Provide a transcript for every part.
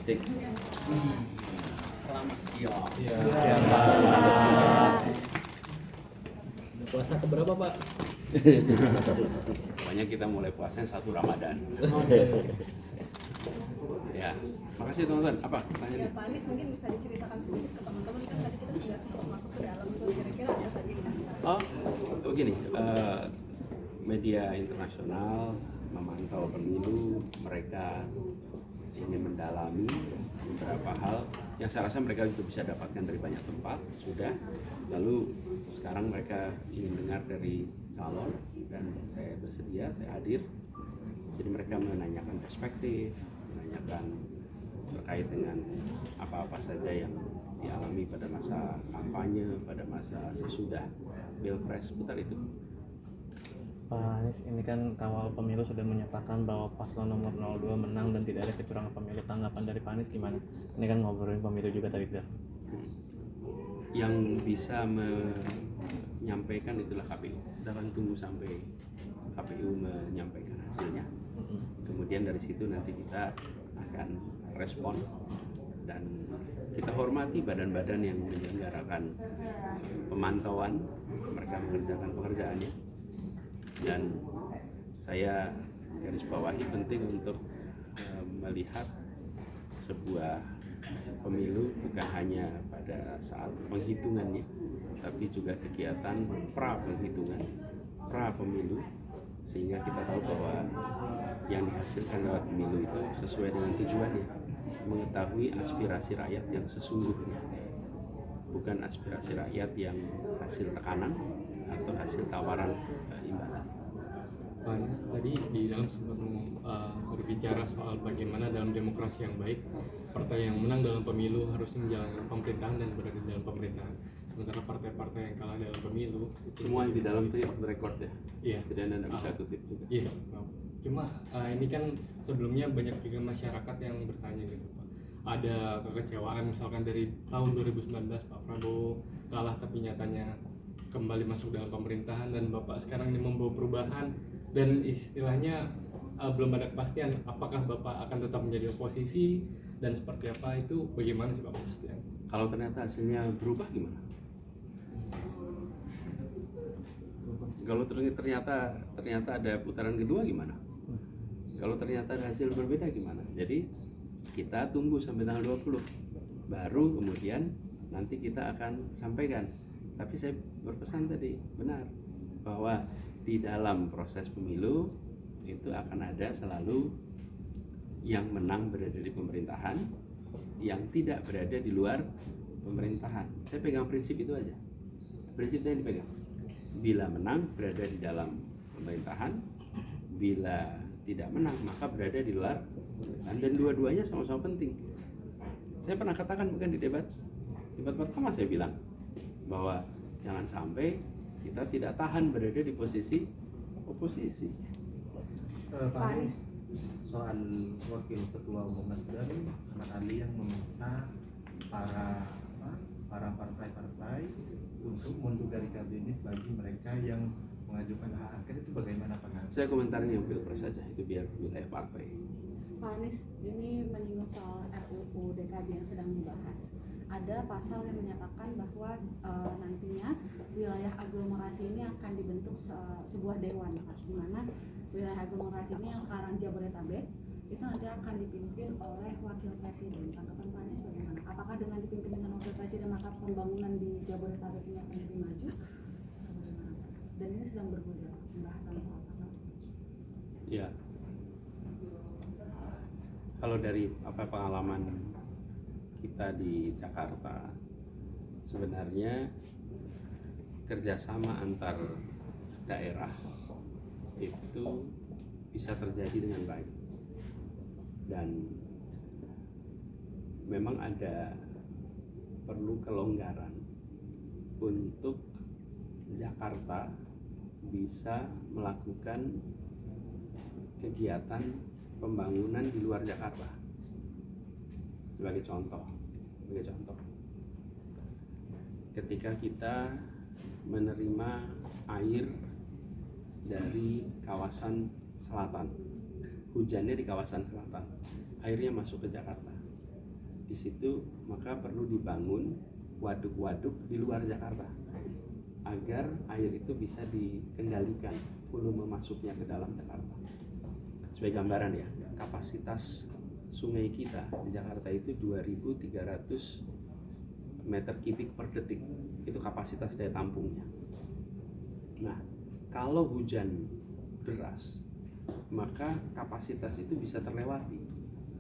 Tik. Selamat siang. Ya. Puasa keberapa, Pak? Pokoknya kita mulai puasanya 1 Ramadan. Ya, makasih teman-teman. Apa Ya, tanya? Pak Anies mungkin bisa diceritakan sedikit ke teman-teman, kan tadi kita tidak sempat masuk ke dalam tuh, kira-kira apa saja yang Oh, begini, media internasional memantau pemilu, mereka ingin mendalami beberapa hal yang saya rasa mereka juga bisa dapatkan dari banyak tempat sudah. Lalu sekarang mereka ingin dengar dari calon dan saya bersedia, saya hadir. Jadi mereka menanyakan perspektif, menanyakan terkait dengan apa-apa saja yang dialami pada masa kampanye, pada masa sesudah Pilpres, seputar itu. Pak Anies, ini kan kawal pemilu sudah menyatakan bahwa paslon nomor 02 menang dan tidak ada kecurangan pemilu. Tanggapan dari Pak Anies gimana? Ini kan ngobrolin pemilu juga tadi tuh. Yang bisa menyampaikan itulah KPU. Kita akan tunggu sampai KPU menyampaikan hasilnya. Kemudian dari situ nanti kita akan respon dan kita hormati badan-badan yang menyelenggarakan pemantauan, mereka mengerjakan pekerjaannya. Dan saya garis bawahi penting untuk melihat sebuah pemilu bukan hanya pada saat penghitungannya, tapi juga kegiatan pra penghitungan, pra pemilu, sehingga kita tahu bahwa yang dihasilkan lewat pemilu itu sesuai dengan tujuannya, mengetahui aspirasi rakyat yang sesungguhnya, bukan aspirasi rakyat yang hasil tekanan atau hasil tawaran imbalan. Pak Anies tadi di dalam sempat berbicara soal bagaimana dalam demokrasi yang baik partai yang menang dalam pemilu harusnya menjalankan pemerintahan dan berada di dalam pemerintahan, sementara partai-partai yang kalah dalam pemilu Semua yang di dalam itu record ya. Iya. Jadi Anda tidak bisa kutip juga. Iya. Cuma ini kan sebelumnya banyak juga masyarakat yang bertanya gitu Pak. Ada kekecewaan misalkan dari tahun 2019 Pak Prabowo kalah tapi nyatanya kembali masuk dalam pemerintahan dan Bapak sekarang ini membawa perubahan dan istilahnya belum ada kepastian apakah Bapak akan tetap menjadi oposisi dan seperti apa, itu bagaimana sih Pak kepastian? Kalau ternyata hasilnya berubah gimana? Kalau ternyata ada putaran kedua gimana? Kalau ternyata ada hasil berbeda gimana? Jadi kita tunggu sampai tanggal 20 baru kemudian nanti kita akan sampaikan. Tapi saya berpesan tadi benar bahwa di dalam proses pemilu itu akan ada selalu yang menang berada di pemerintahan, yang tidak berada di luar pemerintahan. Saya pegang prinsip itu aja. Prinsipnya yang dipegang. Bila menang berada di dalam pemerintahan, bila tidak menang maka berada di luar pemerintahan, dan dua-duanya sama-sama penting. Saya pernah katakan bukan di debat pertama saya bilang bahwa jangan sampai kita tidak tahan berada di posisi oposisi. Pak Anies, soal wakil ketua umum Nasdem Ahmad Ali yang meminta para partai untuk mundur dari kabinet bagi mereka yang mengajukan hak angket, itu bagaimana Pak Anies? Saya komentarin yang Pilpres saja, itu biar wilayah partai. Pak Anies, ini menyinggung soal RUU DKB yang sedang dibahas. Ada pasal yang menyatakan bahwa nantinya wilayah aglomerasi ini akan dibentuk sebuah dewan, di mana wilayah aglomerasi ini yang sekarang Jabodetabek itu nanti akan dipimpin oleh wakil presiden. Tanggapan Pak Anies bagaimana? Apakah dengan dipimpin dengan wakil presiden maka pembangunan di Jabodetabek ini akan lebih maju? Dan ini sedang bergulir pembahasan soal pasal. Ya. Kalau dari pengalaman kita di Jakarta, sebenarnya kerjasama antar daerah itu bisa terjadi dengan baik, dan memang ada perlu kelonggaran untuk Jakarta bisa melakukan kegiatan pembangunan di luar Jakarta. Sebagai contoh, ketika kita menerima air dari kawasan selatan, hujannya di kawasan selatan, airnya masuk ke Jakarta. di situ maka perlu dibangun waduk-waduk di luar Jakarta agar air itu bisa dikendalikan volume masuknya ke dalam Jakarta. Sebagai gambaran ya, kapasitas sungai kita di Jakarta itu 2.300 meter kubik per detik, itu kapasitas daya tampungnya. Nah, kalau hujan deras maka kapasitas itu bisa terlewati.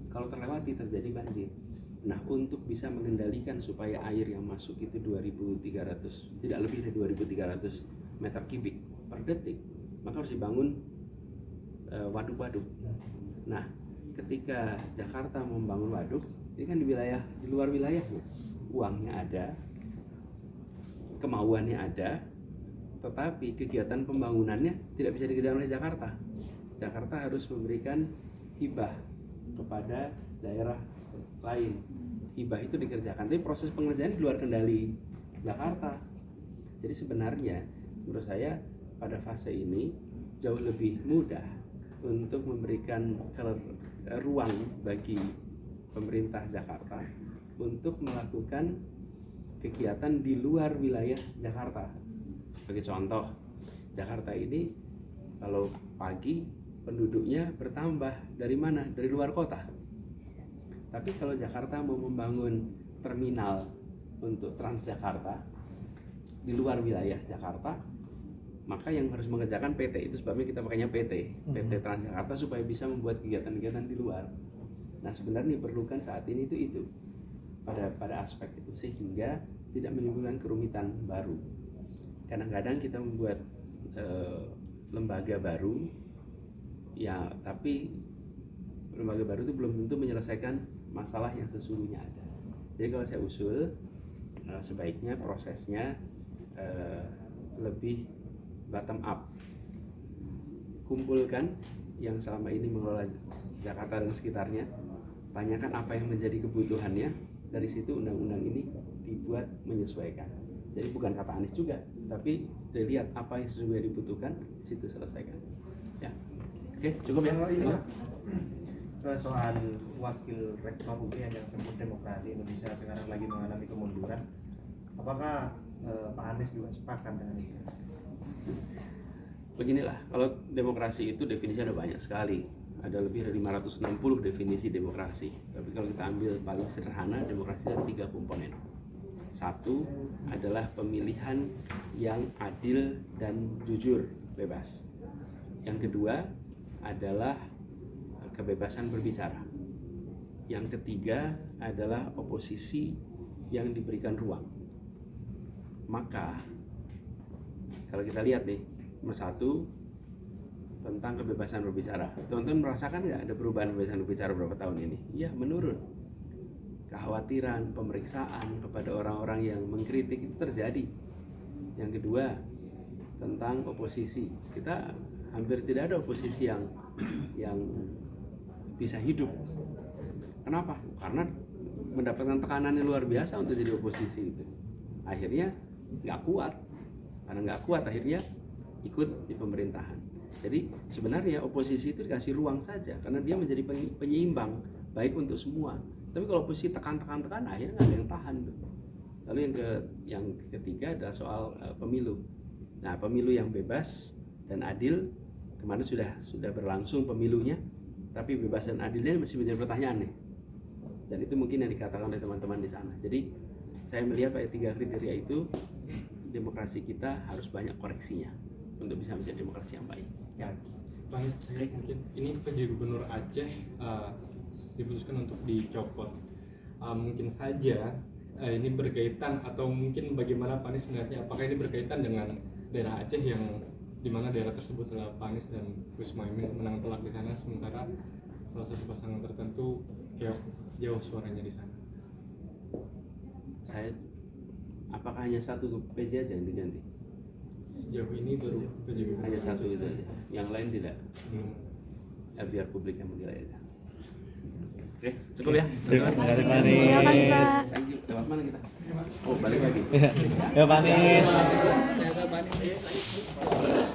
Kalau terlewati terjadi banjir. Nah, untuk bisa mengendalikan supaya air yang masuk itu 2.300, tidak lebih dari 2.300 meter kubik per detik, maka harus dibangun waduk-waduk. Nah, ketika Jakarta membangun waduk, ini kan di luar wilayahnya, uangnya ada, kemauannya ada, tetapi kegiatan pembangunannya tidak bisa dikerjakan oleh Jakarta. Jakarta harus memberikan hibah kepada daerah lain. Hibah itu dikerjakan, tapi proses pengerjaan di luar kendali Jakarta. Jadi sebenarnya menurut saya pada fase ini jauh lebih mudah untuk memberikan ruang bagi pemerintah Jakarta untuk melakukan kegiatan di luar wilayah Jakarta. Sebagai contoh, Jakarta ini kalau pagi penduduknya bertambah dari mana? Dari luar kota. Tapi kalau Jakarta mau membangun terminal untuk Transjakarta di luar wilayah Jakarta, maka yang harus mengerjakan PT. Itu sebabnya kita pakainya PT Transjakarta, supaya bisa membuat kegiatan-kegiatan di luar. Nah, sebenarnya diperlukan saat ini itu pada aspek itu, sehingga tidak menimbulkan kerumitan baru. Kadang-kadang kita membuat lembaga baru, ya, tapi lembaga baru itu belum tentu menyelesaikan masalah yang sesungguhnya ada. Jadi kalau saya usul, sebaiknya prosesnya lebih bottom up. Kumpulkan yang selama ini mengelola Jakarta dan sekitarnya, tanyakan apa yang menjadi kebutuhannya, dari situ undang-undang ini dibuat menyesuaikan. Jadi bukan kata Anies juga, tapi dilihat apa yang sesungguhnya dibutuhkan, di situ selesaikan. Ya, oke, cukup ya. Soal wakil rektor UGM yang sebut demokrasi Indonesia sekarang lagi mengalami kemunduran, apakah Pak Anies juga sepakat dengan itu? Beginilah, kalau demokrasi itu definisinya ada banyak sekali, ada lebih dari 560 definisi demokrasi. Tapi kalau kita ambil paling sederhana, demokrasi ada 3 komponen. Satu adalah pemilihan yang adil dan jujur, bebas. Yang kedua adalah kebebasan berbicara. Yang ketiga adalah oposisi yang diberikan ruang. Maka kalau kita lihat nih, nomor 1 tentang kebebasan berbicara. Teman-teman merasakan nggak ada perubahan kebebasan berbicara beberapa tahun ini? Iya, menurun. Kekhawatiran, pemeriksaan kepada orang-orang yang mengkritik itu terjadi. Yang kedua tentang oposisi. Kita hampir tidak ada oposisi yang bisa hidup. Kenapa? Karena mendapatkan tekanan yang luar biasa untuk jadi oposisi itu. Akhirnya nggak kuat. Karena nggak kuat, akhirnya ikut di pemerintahan. Jadi sebenarnya oposisi itu dikasih ruang saja, karena dia menjadi penyeimbang baik untuk semua. Tapi kalau oposisi tekan, akhirnya nggak ada yang tahan tuh. Lalu yang ketiga adalah soal pemilu. Nah, pemilu yang bebas dan adil, kemarin sudah berlangsung pemilunya, tapi bebas dan adilnya masih menjadi pertanyaan nih. Dan itu mungkin yang dikatakan oleh teman-teman di sana. Jadi saya melihat pada 3 kriteria itu, demokrasi kita harus banyak koreksinya untuk bisa menjadi demokrasi yang baik. Ya. Pak Anies, mungkin ini PJ Gubernur Aceh diputuskan untuk dicopot. Mungkin saja ini berkaitan, atau mungkin bagaimana Pak Anies melihatnya? Apakah ini berkaitan dengan daerah Aceh yang dimana daerah tersebut adalah Pak Anies dan Gus Muhaimin menang telak di sana, sementara salah satu pasangan tertentu jauh suaranya di sana? Apakah hanya satu PJ aja yang diganti? Sejauh ini baru PJ Gubernur Hanya satu itu aja, yang lain tidak. Ya, biar publik yang menilai aja. Oke, cukup ya. Terima kasih Pak Terima kasih, Anies. Pak. Thank you. Lewat mana kita? Oh, balik lagi. Ya Pak Anies. Saya Pak Anies.